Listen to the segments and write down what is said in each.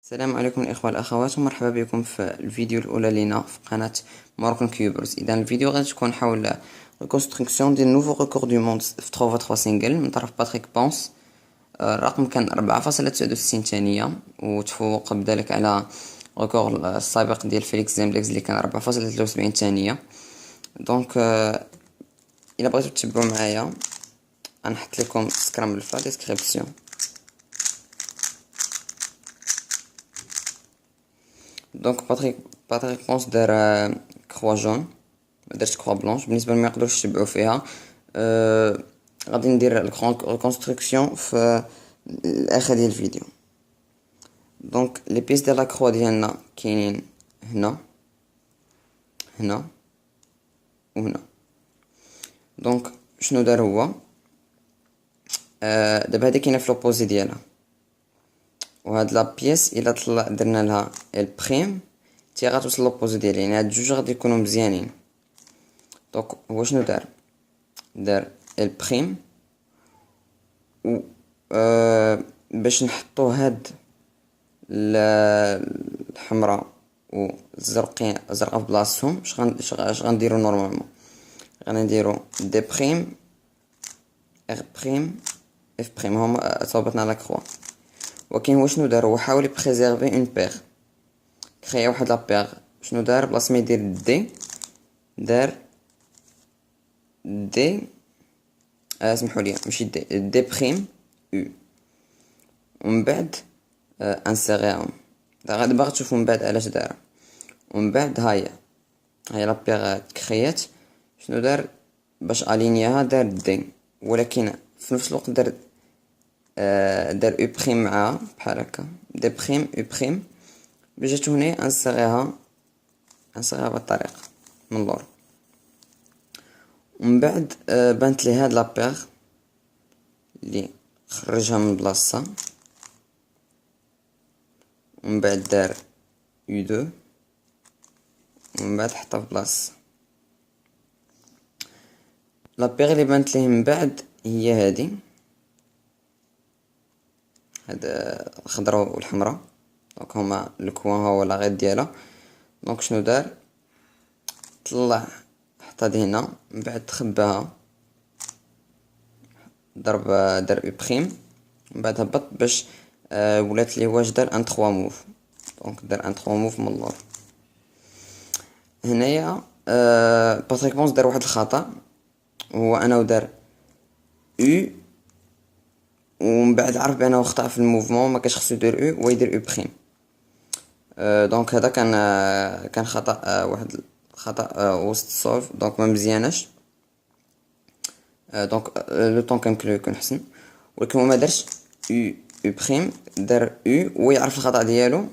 السلام عليكم الإخوة والأخوات، ومرحبا بكم في الفيديو الأولى لنا في قناة ماروكان كيوبرز. إذا الفيديو غادي تكون حول ريكونستركسيون ديال نوفو ريكور دو موند في 3 سينجل من طرف باتريك بونس. الرقم كان 4.69 ثانية، وتفوق بذلك على ريكور السابق ديال فيليكس زيمبليكس اللي كان 4.73 ثانية. دونك إلا بغيتو تتبعو معايا غنحط لكم سكرامبل في ديسكريبسيون. دونك باتريك بونس دار كخوا جون، مدارش كخوا بلونش بالنسبه لما يقدروش يتبعوا فيها. غادي ندير الكونستركسيون في الاخر ديال الفيديو. دونك لي بيس ديال لا كخوا ديالنا كاينين هنا هنا وهنا. دونك شنو دار هو؟ دابا هادي كاينه في لوبوزي ديالها، وهاد لا بيس الا طلع درنا لها البريم تي غتوصل لوبوزي ديالها، يعني هاد جوج غادي يكونوا مزيانين. دونك هو شنو دار البريم و باش نحطو هاد الحمراء والزرقاء في بلاصتهم. اش غنديرو نورمالمون؟ غنديرو دي بريم ار بريم اف بريم، هما صوبتنا على كخوا. ولكن هو شنو دار؟ هو حاول يبريزيرفي اون بيغ، كريا واحد لا بيغ. شنو دار؟ بلاص ما يدير دي دار دي سمحوا لي، ماشي دي بريم او، ومن بعد انسيريهم. دابا غتشوفوا من بعد علاش دار. ومن بعد هاي لا بيغ كريات. شنو دار باش الينياها؟ دار دي، ولكن في نفس الوقت دار او بريم معاها بحال هكا، دي بريم او بريم. جاتو هنا انسيريها بهاد الطريقه من اللور. ومن بعد بانت لي هاد لا بيغ اللي خرجها من بلاصتها. ومن بعد دار يو دو، ومن بعد حطها في بلاصتها. لا بيغ اللي بانت ليه من بعد هي هادي، هاد الخضراء والحمراء. دونك هما الكوان هو لا غيط ديالها. دونك شنو دار؟ طلع حط هادي هنا، من بعد تخباها، دار او بريم، من بعد هبط باش ولات ليه واش دار ان 3 موف. دونك دار ان 3 موف من اللور. هنايا باتريك بونس دار واحد الخطا، هو انه دار او ومن بعد عرف بانه خطا في الموفمون، ما كانش خصو يدير او ويدير او بريم. دونك هذا كان خطا، واحد الخطا وسط السولف. دونك ما مزياناش. دونك لو طون كان يكون حسن، ولكن هو ما دارش او بريم، دار او ويعرف الخطا ديالو،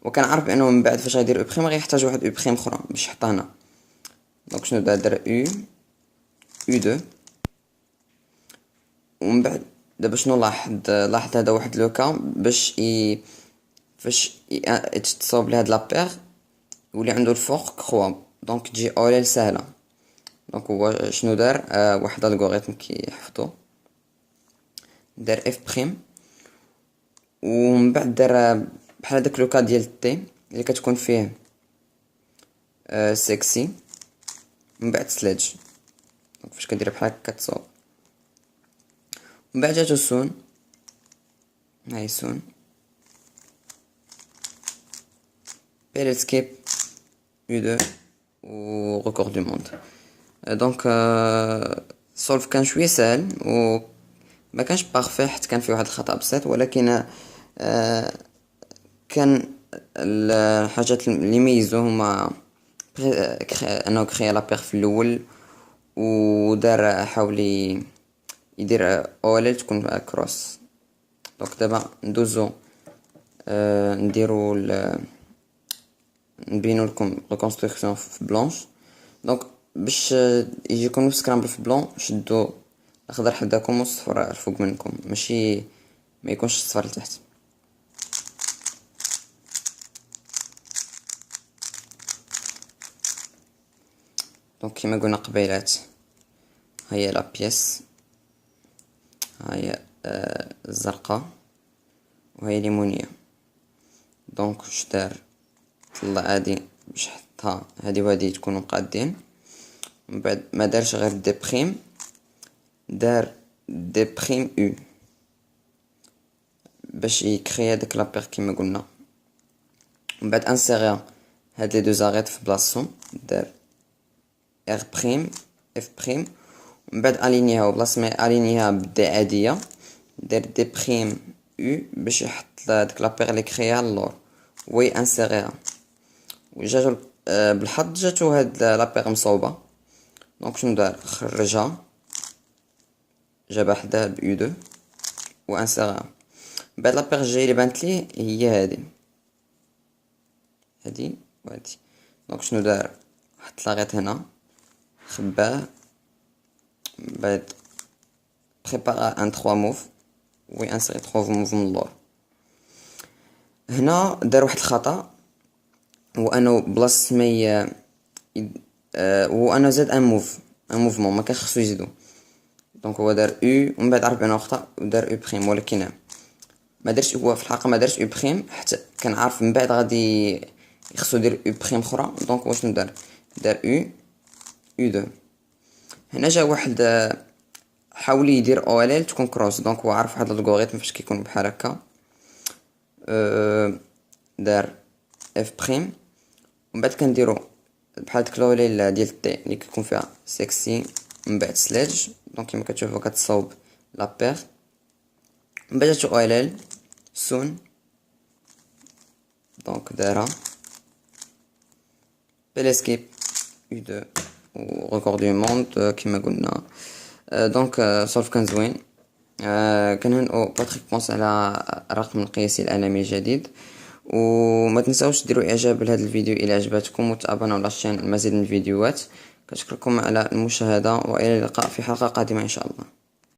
وكان عارف بانه من بعد فاش غيدير او بريم غيحتاج واحد او بريم اخرى باش يحطها هنا. دونك شنو دار او دو. ومن بعد دابا شنو لاحظ هذا واحد لوكا باش فاش تصاوب لهاد لابيغ يولي عنده الفوق كخوا، دونك تجي اوليل سهله. دونك هو شنو دار؟ واحد الالغوريثم كيحفظو، دار اف بريم، ومن بعد دار بحال هداك لوكا ديال تي اللي كتكون فيه سيكسي، من بعد سليدج. دونك فاش كدير بحال هكا كتصاوب. من بعد جاتو سون، هاي سون بيريد سكيب يو دو و ريكورد دو موند. دونك سولف كان شويه ساهل وما كانش بارفي، حيت كان فيه واحد الخطا بسيط، ولكن كان الحاجات اللي ميزو هما انه كريا لا بيغ في الاول، ودار حاول يدير اوليل تكون كروس. دونك دابا ندوزو نديرو نبينو لكم ريكونستركسيون في بلونش. دونك باش يجيكم نفس سكرامبل في بلون، شدو الاخضر حداكم والصفر الفوق منكم، ماشي ما يكونش الصفر لتحت. دونك كيما قلنا قبيلات، هيا لا بيس، هيا الزرقاء، وهي ليمونية. دونك واش دار، طلع هادي باش حطها هادي وهادي تكونوا مقادين، من بعد ما دارش غير دي بريم، دار دي بريم او باش يكري هاداك لابير كيما قلنا. من بعد انسيري هاد لي دو زاريت في بلاصتهم، دار ار بريم اف بريم، من بعد الينيها بلاصه ما الينيها بدي عاديه، دار دي بريم او باش يحط داك لابير لي كريا اللور وي انسيريها. وجاتو بالحظ جاتو هاد لابير مصوبه، دونك شنو دار، خرجها جابها حداه ب او2 و انسيريها. بعد لابير الجاي اللي بانت ليه هي هادي وهادي، دونك شنو دار، حط لاغيط هنا خباه، بعد بريبارا ان 3 موف وي انسيري 3 موف من اللور. هنا دار واحد الخطا، هو انه بلاصه ما هو انا زاد ان موفمون ما كان خصو يزيدو، دونك هو دار او ومن بعد عرف بانه خطا ودار او بريم، ولكن ما دارش، هو في الحقيقه ما دارش او بريم حتى كان عارف من بعد غادي يخصو يدير او بريم اخرى، دونك واش دار، دار او 2. هنا جا واحد حاول يدير او ال ال تكون كروس، دونك هو عارف واحد الالغوريثم فاش كيكون بحال هكا، دار اف بريم ومن بعد كنديرو بحال ديك لوليل ديال تي اللي كيكون فيها سيكسي من بعد سلاج، دونك كيما كتشوفو كتصاوب لابير، من بعد جاتو او ال ال سون، دونك دارها بلاسكيب او 2 و ريكورد دو موند كيما قلنا. دونك صرف كان زوين. كنهنئو باتريك بونس على الرقم القياسي العالمي الجديد، وما تنساوش ديروا اعجاب لهذا الفيديو الى عجبتكم، وتابعوا على الشان المزيد من الفيديوهات. كنشكركم على المشاهده، والى اللقاء في حلقه قادمه ان شاء الله.